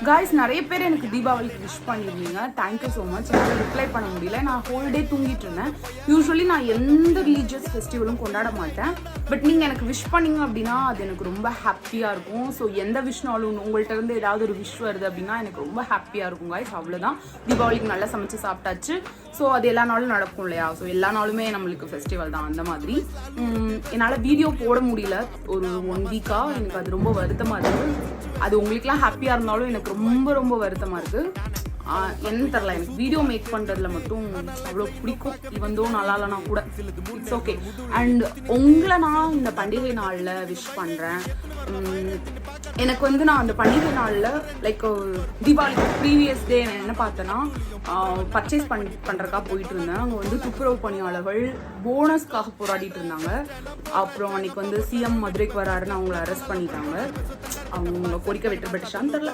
Guys நிறைய பேர் எனக்கு தீபாவளிக்கு விஷ் பண்ணியிருந்தீங்க. Thank you so much. என்னால் ரிப்ளை பண்ண முடியல. நான் ஹோல் டே தூங்கிட்டு இருந்தேன். யூஸ்வலி நான் எந்த ரிலீஜியஸ் ஃபெஸ்டிவலும் கொண்டாட மாட்டேன். பட் நீங்கள் எனக்கு விஷ் பண்ணிங்க அப்படின்னா அது எனக்கு ரொம்ப ஹாப்பியாக இருக்கும். ஸோ எந்த விஷனாலும் உங்கள்கிட்ட இருந்து ஏதாவது ஒரு விஷ் வருது அப்படின்னா எனக்கு ரொம்ப ஹாப்பியாக இருக்கும் காய்ஸ். அவ்வளோதான். தீபாவளிக்கு நல்லா சமைச்சு சாப்பிட்டாச்சு. ஸோ அது எல்லா நாளும் நடக்கும் இல்லையா? ஸோ எல்லா நாளுமே நம்மளுக்கு ஃபெஸ்டிவல் தான். அந்த மாதிரி என்னால் வீடியோ போட முடியல ஒரு 1 வீக்காக. எனக்கு அது ரொம்ப வருத்தமாக இருக்குது. அது உங்களுக்குலாம் ஹாப்பியாக இருந்தாலும் எனக்கு ரொம்ப ரொம்ப வருத்தமாக இருக்குது. என்ன தெரில, எனக்கு வீடியோ மேக் பண்ணுறதுல மட்டும் அவ்வளோ பிடிக்கும். இவந்தோ நல்லா இல்லைனா கூட இட்ஸ் ஓகே. அண்ட் உங்களை நான் இந்த பண்டிகை நாளில் விஷ் பண்ணுறேன். எனக்கு நான் அந்த பண்டிகை நாளில் லைக் தீபாவளிக்கு ப்ரீவியஸ் டே நான் என்ன பார்த்தேன்னா பர்ச்சேஸ் பண்ணுறதுக்காக போயிட்டு இருந்தேன். அங்கே துப்புரவு பணியாளர்கள் போனஸ்க்காக போராடிட்டு இருந்தாங்க. அப்புறம் அன்னைக்கு சிஎம் மதுரைக்கு வராருன்னு அவங்கள அரெஸ்ட் பண்ணிட்டாங்க. அவங்க கோரிக்கை வெற்றி பெற்றுச்சான்னு தெரில.